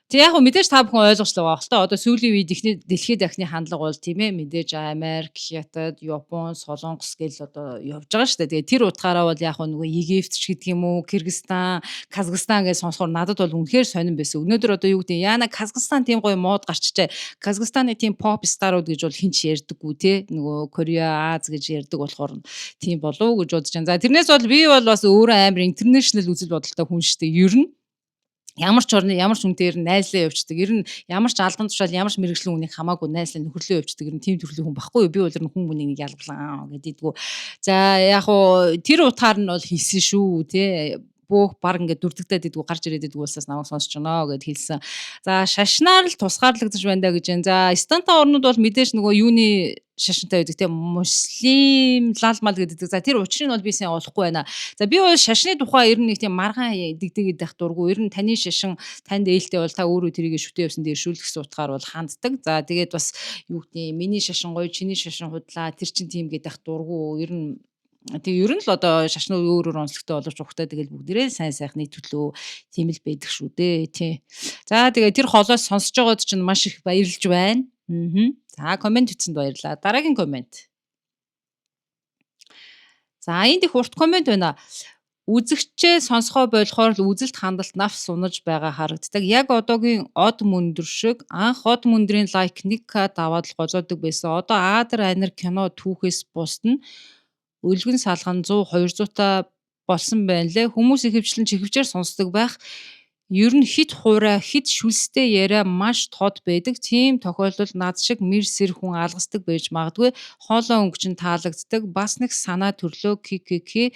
A: Тэг яг мэдээж та бүхэн ойлгож л байгаа хэл та одоо сүүлийн үед ихний дэлхийд дахны хандлага бол тийм ээ мэдээж Америк, Хятад, Япон, Солонгос гэл одоо явж байгаа шүү дээ. Тэгээ тэр утгаараа бол яг нөгөө Египт ч гэдэг юм уу, Кыргызстан, Казахстан гэж сонсохоор надад бол үнэхээр сонирн байсан. Өнөөдөр одоо юу гэдэг яана Казахстан тийм гоё мод гарчжээ. Казахстаны тийм pop старууд гэж бол хинч ярьдаггүй те. Нөгөө Кореа, Аз гэж ярьдаг болохоор тийм болов уу гэж бодож байна. За тэрнээс бол би бол бас өөрөө амар интернэшнл үзэл бодолтой хүн шүү дээ. Ер нь ямар ч орны ямар ч хүнээр найзлаа явждаг. Ер нь ямар ч албан тушаал ямар ч мэрэгжлийн хүнийг хамаагүй найзлаа нөхөрлөө явждаг. Ер нь тийм төрлийн хүн баггүй юу? Би бол ер нь хүн хүнийг нэг ялгалаа гэдэгдгүү. За яг уу тэр утгаар нь бол хэлсэн шүү тий. Бүх баг ингээд дүрдэгдээд идэггүй гарч ирээд идэггүй улсаас намайг сонсч байна гэд хэлсэн. За шашнаар л тусгаарлагдаж байна да гэж байна. За станта орнууд бол мэдээж нөгөө юуны шашинтай байдаг тийм муслим лалмал гэдэг. За тэр учрыг нь бол би сайн олохгүй байна. За би бол шашны тухай ер нь нэг тийм маргаан дэгдэгээд байх дурггүй. Ер нь таны шашин танд ээлтэй бол та өөрөө тэрийг шүтээ явсан дээр шүүлгэх утгаар бол ханддаг. За тэгээд бас юу гэдэг миний шашин гоё, чиний шашин худлаа. Тэр чин тийм гэдэг байх дурггүй. Ер нь тэг ер нь л одоо шашнууд өөрөөр онцлогтой боловч ухтай тэгэл бүгдээрээ сайн сайхны төлөө тийм л байдаг шүү дээ тий. За тэгээ тэр холоос сонсож байгаад чинь маш их баярлж байна. За комент хийсэнд баярлалаа. Дараагийн комент. За энд их урт комент байна. Үзэгчээ сонсгоо болохоор л үзэлт хандалт навс унаж байгаа харагддаг. Яг одоогийн од мөндөр шиг анх од мөндрийн лайк 1к даваад л гожоодог байсан. Одоо Адар анир кино түүхээс бусд нь өлгөн салган 100 200 та болсон байна лээ. Хүмүүс ихэвчлэн чихвчээр сонсдог байх. Ер нь хит хуурай, хит шүлстэй яриа маш тод байдаг. Тийм тохиолдолд над шиг мэр сэр хүн алгасдаг байж магадгүй. Хоолой өнгөч нь таалагддаг. Бас нэг санаа төрлөө ККК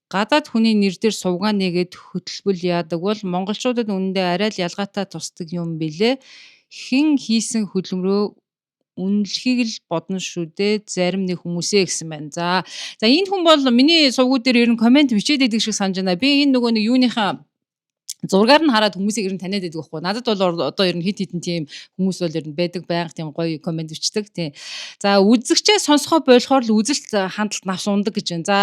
A: гадаад хүний нэр дээр сувгаан нэгээд хөтөлбөл яадаг бол монголчуудад үнэндээ арай л ялгаатай тусдаг юм бэлээ. Хэн хийсэн хөдөлмөрөө үнэлхийг л бодно шүү дээ. Зарим нэг хүмүүсээ гэсэн байна. За энэ хүн бол миний сувгууд дээр ер нь комент бичээд идэг шиг санаж байна. Би энэ нөгөө нэг юуныхаа зургаар нь хараад хүмүүсийг ер нь таниад байдаг байхгүй. Надад бол одоо ер нь хит хитэн тийм хүмүүс бол ер нь байдаг байнга тийм гоё комент бичдэг тийм. За үзэгчээ сонсгоо болохоор л үзэлт хандлт навс ундаг гэж байна. За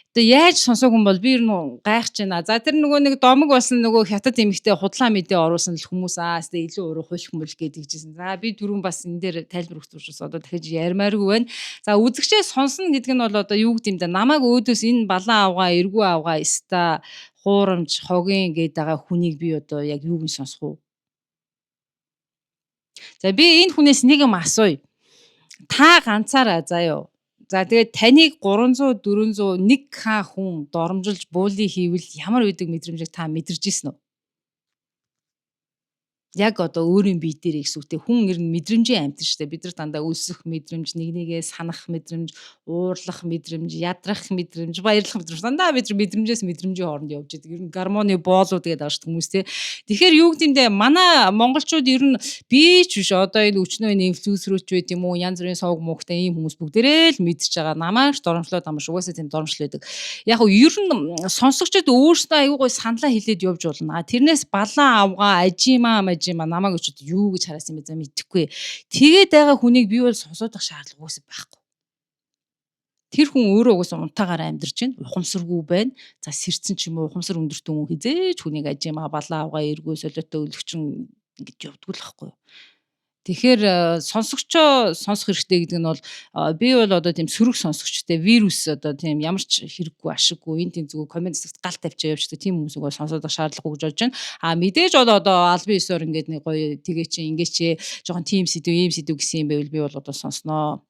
A: одоо яаж сонсоогүй юм бол би ер нь гайхаж байна. За тэр нөгөө нэг домог болсон нөгөө хятад эмэгтэй худлаа мэдээ оруулсан л хүмүүс тэгээ илүү уруу хуйлх мөл гэдэг жисэн. За би түрүүн бас энэ дээр тайлбар өгсөн учраас одоо дахиж ярмааргүй байна. За үзэгчээ сонсно гэдэг нь бол одоо юу гэдэм бэ? Намайг өөдөөс энэ балан авгаа, эргүү авгаа, ста хуурамч, хогийн гээд байгаа хүнийг би одоо яг юуг нь сонсох уу? За би энэ хүнээс нэг юм асууя. Та ганцаараа заяа. За тэгээд таныг 300 400 1к хүн доромжилж буули хийвэл ямар үдэг мэдрэмжийг та мэдэрж ирсэн үү? Яг одоо өөрийн бие дээр ихсүүтэй хүн ер нь мэдрэмжийн амьтан шүү дээ. Бид нар дандаа өсөх мэдрэмж, нэгнийгээ санах мэдрэмж, уурлах мэдрэмж, ядрах мэдрэмж, баярлах мэдрэмж дандаа бид нар мэдрэмжээс мэдрэмжийн хооронд явж байдаг. Ер нь гармоны боолууд гэдэг байгаа шүү хүмүүс те. Тэгэхээр юу гэдэм бэ? Манай монголчууд ер нь би ч биш одоо энэ өчнөө энэ инфлюенсерүүч байд юм уу? Янз бүрийн сувг муугтай ийм хүмүүс бүгдээрээ л мэдчихэж байгаа. Намайг доромжлоод амш угаасаа тийм доромжл байдаг. Яг нь ер нь сонсогчдод өөрсдөө аюу гой саналаа хэлээд явж болно. Тэрнээс балан авгаа, ажимаа намайг өчөд юу гэж хараасан юм бэ за мэдэхгүй. Тэгээд байгаа хүнийг би бол сонсоодох шаардлага уусаа байхгүй. Тэр хүн өөрөө угаасаа унтаагаар амьдарч байна. Ухамсаргүй байна. За сэрцэн ч юм уу ухамсар өндөртөн хүн хизээж хүнийг ажимаа балан авгаа эргүү солиотой өлөгчин ингэж явдгүй л байхгүй. Тэгэхээр сонсогчоо сонсох хэрэгтэй гэдэг нь бол би бол одоо тийм сөрөг сонсогчтой вирус одоо тийм ямар ч хэрэггүй ашиггүй энэ тийм зүгээр комент хэсэгт гал тавьчаа явждаг тийм хүмүүсийг бол сонсоод шаардлагагүй гэж бодож байна. Мэдээж бол одоо албан ёсоор ингээд нэг гоё тэгээ чи ингээд чи жоохон тийм сэдв ийм сэдв гэсэн юм байвал би бол одоо сонсноо.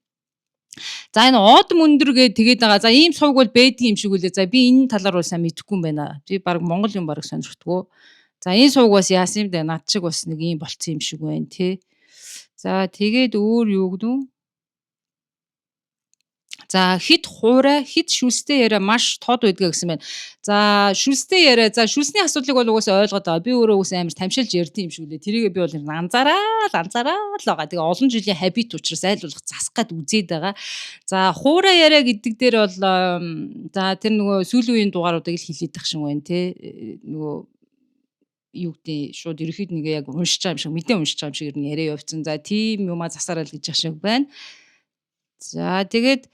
A: За энэ од мөндөр гээд тэгээд байгаа. За ийм сувг бол байдаг юм шиг үлээ. За би энэ талаар бол сайн мэдэхгүй юм байна. Би баг Монгол юм баг сонирхдгоо. За энэ сувг бас яасан юм бэ? Над шиг бас нэг ийм болцсон юм шиг байна тий. За тэгээд өөр юу гэнэ? За хит хуурай, хит шүлстэй яриа маш тод байдгаа гэсэн байна. За шүлстэй яриа, за шүлсний асуудлыг бол угаасаа ойлгоод байгаа. Би өөрөө угаасаа амар тамшилж ярьдсан юм шиг үлээ. Тэрийг би бол анзаараа л байгаа. Тэгээ олон жилийн habit учраас айл болох засах гад үзээд байгаа. За хуурай яриа гэдэг дээр бол за тэр нөгөө сүүлийн үеийн дугааруудыг л хилээд тах шиг байна те. Нөгөө юу гэдэг шууд ерөөхдөө нэгээ яг уншиж байгаа юм шиг мэдээ уншиж байгаа юм шиг ер нь яриа явцсан. За тийм юмаа засаарай л гэж ах шиг байна. За тэгээд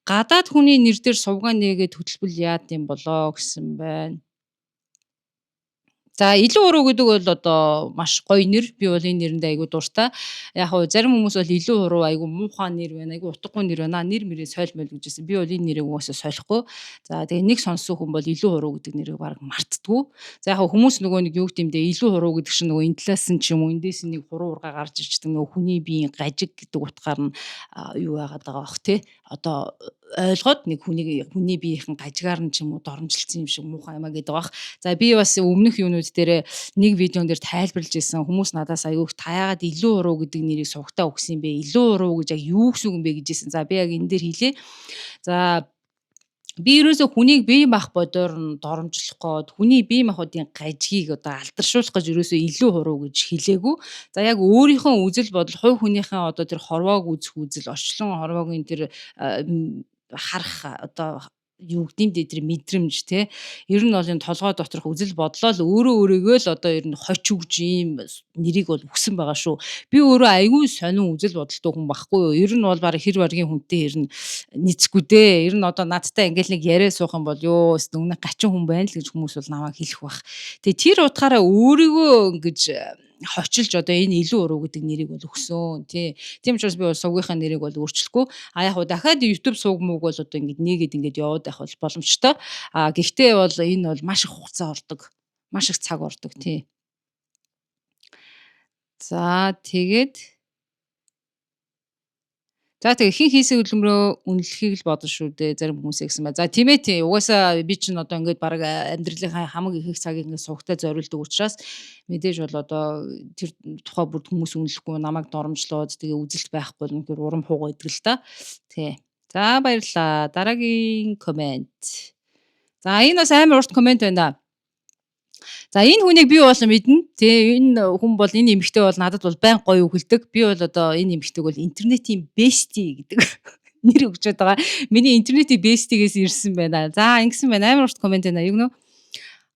A: гадаад хүний нэр дээр сувгаан нэгээд хөтөлбөл яад юм болоо гэсэн байна. За илүү уруу гэдэг бол одоо маш гоё нэр. Би бол энэ нэрэндээ айгүй дуртай. Яг хөө зарим хүмүүс бол илүү уруу айгүй муухай нэр байна. Айгүй утгагүй нэр байна. Нэр мэрээ сойлмол гэжсэн. Би бол энэ нэрийг угаасаа солихгүй. За тэгээ нэг сонссон хүн бол илүү уруу гэдэг нэрийг баг мартдаггүй. За яг хөө хүмүүс нөгөө нэг юу гэмдэ илүү уруу гэдэг чинь нөгөө энэ талаас нь ч юм уу эндээс нэг хуруу ургаа гарч ирчдэг нөгөө хүний биеийн гажиг гэдэг утгаар нь юу яагаад байгаа бох те. Одоо ойлгоод нэг хүний биеийнхэн гажигаар нь ч юм уу доромжилсан юм шиг муухай юмаа гэдэг бах. За би бас өмнөх юунууд дээр нэг видеон дээр тайлбарлаж ирсэн хүмүүс надаас аяух та яагаад илүү уруу гэдэг нэрийг сугтаа өгсөн юм бэ? Илүү уруу гэж яг юу гэсэн үг юм бэ гэж хэлсэн. За би яг энэ дээр хэлье. За би ерөөсөө хүнийг бие мах бодоор нь доромжлох гээд хүний бие махбодын гажгийг одоо алдаршуулах гэж ерөөсөө илүү хуруу гэж хэлээгүй. За яг өөрийнхөө үзэл бодол, хувь хүнийхээ одоо тэр хорвоог үзэх үзэл, орчлон хорвоогийн тэр харах одоо юу гэмдэ тэр мэдрэмж те ер нь бол энэ толгой доторх үзэл бодлоо л өөрийгөө л одоо ер нь хоч өгж ийм нэрийг бол өгсөн байгаа шүү. Би өөрөө айгүй сонин үзэл бодолтой хүн байхгүй юу. Ер нь бол баг хэр баргийн хүнтэй ер нь нийцгүй дээ. Ер нь одоо надтай ингээл нэг яриа суух юм бол ёо өмнө гачин хүн байна л гэж хүмүүс бол намайг хэлэх бах. Тэгээ тэр утгаараа өөрийгөө ингэж хочилж одоо энэ илүү уруу гэдэг нэрийг бол өгсөн тий. Тийм учраас би бол сувгийнхаа нэрийг бол өөрчлөхгүй. А яг хуу дахиад YouTube сувг мууг бол одоо ингээд яваад байх бол боломжтой. А гэхдээ бол энэ бол маш их хугацаа ордог. Маш их цаг ордог тий. За тэгээд хин хийсэн хөдөлмөрөө үнэлэхийг л бодно шүү дээ зарим хүмүүс гэсэн байна. За тийм ээ тий. Угаасаа би чинь одоо ингээд баг амьдралынхаа хамаг их цагийг ингээд сувгтай зориулдаг учраас мэдээж бол одоо тэр тухай бүр хүмүүс үнэлэхгүй намайг доромжлоод тэгээ үзэлт байхгүй бол үнэхээр урам хуугаа идэг л та. Тий. За баярлалаа. Дараагийн комент. За энэ бас амар урт комент байна. За энэ хүнийг би бол мэднэ. Тэ энэ хүн бол энэ эмэгтэй бол надад бол байн гоё өгөлдөг. Би бол одоо энэ эмэгтэйг бол интернетийн бести гэдэг нэр өгчөөд байгаа. Миний интернетийн бестигээс ирсэн байна. За ингэсэн байна. Амар урт комент байна. Юу гэнэ?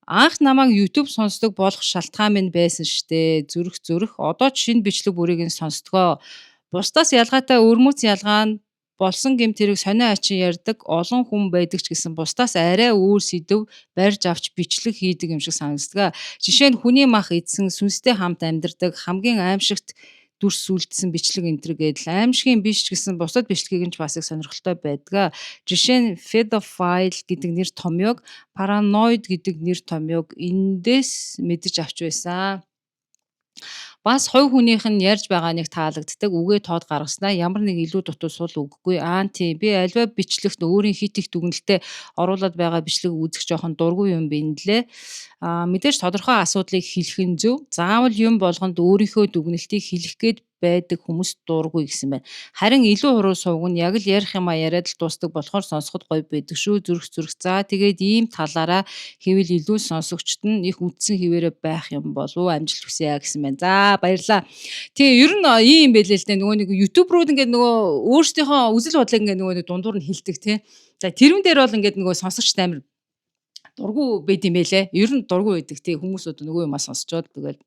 A: Анх намайг YouTube сонсдог болох шалтгаан минь байсан штэ. Зүрх. Одоо ч шинэ бичлэг бүрийг нь сонсдгоо. Бусдаас ялгаатай өрмөц ялгаа нь болсон гэмт хэрэг сонио ачин ярьдаг олон хүн байдаг ч гэсэн бусдаас арай өөр сэдв барьж авч бичлэг хийдэг юм шиг санагддаг. Жишээ нь хүний мах эдсэн сүнстэй хамт амьдардаг хамгийн аимшигт дүрс үлдсэн бичлэг энтэр гэдэл аимшигын биш ч гэсэн бусад бичлэгийг нь ч бас их сонирхолтой байдаг. Жишээ нь pedophile гэдэг нэр томьёог, paranoid гэдэг нэр томьёог эндээс мэдэж авч байсан. Бас хувь хүнийх нь ярьж байгаа нэг таалагддаг үгээ тоод гаргаснаа ямар нэг илүү дутуу сул үггүй тий би альва бичлэгт өөрийн хит их дүгнэлтэд оруулаад байгаа бичлэг үзэх жоохон дургүй юм бинлээ. Мэдээж тодорхой асуудлыг хэлэх нь зөв. Заавал юм болгонд өөрийнхөө дүгнэлтийг хэлэх гээд байдаг хүмүүс дургүй гэсэн байна. Харин илүү хуруу сувг нь яг л ярих юмаа яриад л дуустдаг болохоор сонсоход гоё байдаг шүү. Зүрх. За тэгээд ийм талаараа хэвэл илүү сонсогчд нь их үдсэн хിവэрэ байх юм болов амжилт хүсье гэсэн байна. За баярлаа. Тэгээ ер нь ийм байлээ л дээ нөгөө нэг YouTube руу ингээд нөгөө өөрсдийнхөө үзэл бодлыг ингээд нөгөө нэг дундуур нь хэлдэг тий. За тэрүүн дээр бол ингээд нөгөө сонсогчд амар дургүй байд юм байлээ. Ер нь дургүй байдаг тий. Хүмүүс одоо нөгөө юмаа сонсчоод тэгэл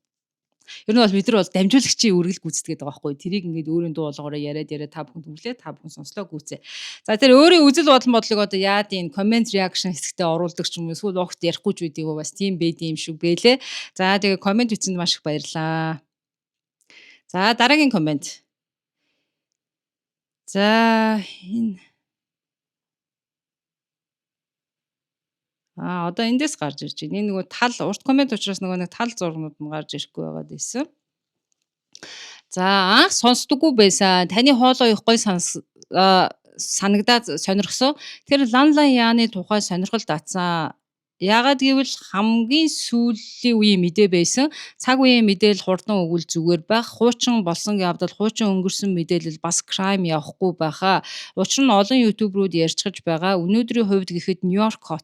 A: ер нь бол бид нар бол дамжуулагчийн үргэлж гүйцэтгэдэг байгаа байхгүй. Тэрийг ингээд өөрийн дуу болгоороо яриад та бүхэн дүрлээ, та бүхэн сонслоо гүйцээ. За тэр өөрийн үзэл бодлыг одоо яад энэ comment reaction хэсэгтээ оруулдаг ч юм уу эсвэл огт ярихгүй ч үдийгөө бас тийм байд юм шиг бэлээ. За тэгээ comment бичсэнд маш их баярлаа. За дараагийн комент. За энэ одоо эндээс гарч ирж байна. Энэ нөгөө тал урт комент учраас нөгөө нэг тал зургнууд нь гарч ирэхгүй байгаад байсан. За анх сонсдоггүй байсан. Таны хоолой их гоё санагдаад сонирхсон. Тэр лан яаны тухай сонирхол татсан. Яагаад гэвэл хамгийн сүүлийн үеийн мэдээ байсан. Цаг үеийн мэдээлэл хурдан өгвөл зүгээр байх. Хуучин болсон явдал хуучин өнгөрсөн мэдээлэл бас crime явахгүй байхаа. Учир нь олон YouTube-рууд ярьцгаж байгаа. Өнөөдрийн хувьд гэхэд Нью-Йорк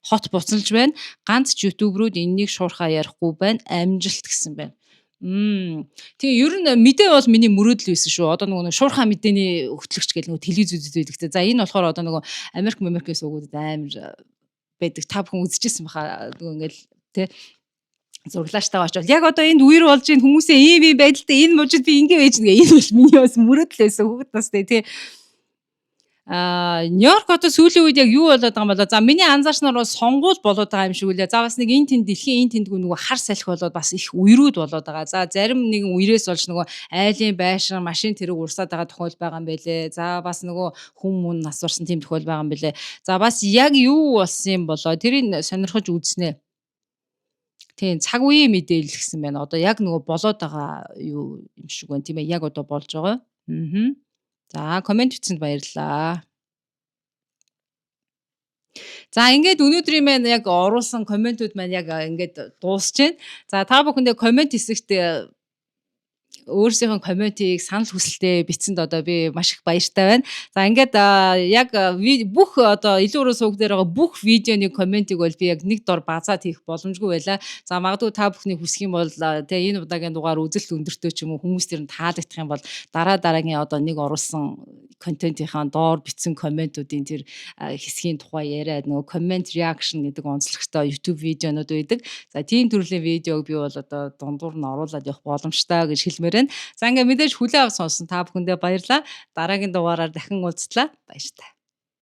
A: хот буцалж байна. Ганц ч YouTube-рууд энэнийг шуурхаа ярихгүй байна. Амжилт гэсэн байна. Тэгээ ер нь мэдээ бол миний мөрөөдөл байсан шүү. Одоо нөгөө шуурхаа мэдээний хөтлөгч гэх нөгөө телевизүүд байдаг. За энэ болохоор одоо нөгөө Америкээс өгөөд амар байдаг. Та бүхэн үзчихсэн баха. Нөгөө ингээл тий зурлааштай очоод яг одоо энд үер болж ийн хүмүүсээ ийм байдалтай энэ мужид би ингэ байж нэгэ энэ бол миний бас мөрөөдөл байсан хүүхэд настай тий. Нью-Йорк одоо сүүлийн үед яг юу болоод байгаа юм болоо. За миний анзаарснаар бол сонгуул болоод байгаа юм шиг үлээ. За бас нэг энэ тэнд дэлхийн энэ тэндгүй нөгөө хар салхи болоод бас их үерүүд болоод байгаа. За зарим нэгэн үерээс болж нөгөө айлын байшин, машин тэрэг урсаад байгаа тохиол байгаа юм байлээ. За бас нөгөө хүн мөн нас барсан тийм тохиол байгаа юм байлээ. За бас яг юу болсон юм болоо. Тэрийг сонирхож үзнэ. Тийм цаг үеийн мэдээлэл гэсэн байна. Одоо яг нөгөө болоод байгаа юу юм шиг байна тийм ээ. Яг одоо болж байгаа. За комент бичсэнд баярлалаа. За ингээд өнөөдрийн маань яг оруулсан комментүүд маань яг ингээд дуусч байна. За та бүхэндээ коммент хэсэгт өөрсдийнхөө комментиг, санал хүсэлтээ бичсэнд одоо би маш их баяртай байна. За ингээд яг бүх одоо илүү өрөө сууг дээр байгаа бүх видеоны комментиг бол би яг нэг дор базаад хийх боломжгүй байлаа. За магадгүй та бүхний хүсэх юм бол тэгээ энэ удаагийн дугаар үзэлт өндөртөө ч юм уу хүмүүс тэр нь таалагдах юм бол дараагийн одоо нэг оруулсан контентийнхаа доор бичсэн комментуудын тэр хэсгийн тухай яриад нөгөө коммент reaction гэдэг онцлогтой YouTube видеонууд байдаг. За тийм төрлийн видеог би бол одоо дундуур нь оруулаад явах боломжтой гэж хэлмээр байна. За ингээ мэдээж хүлээ авсан сонсон та бүхэндээ баярлалаа. Дараагийн дугаараар дахин уулзлаа. Баяртай.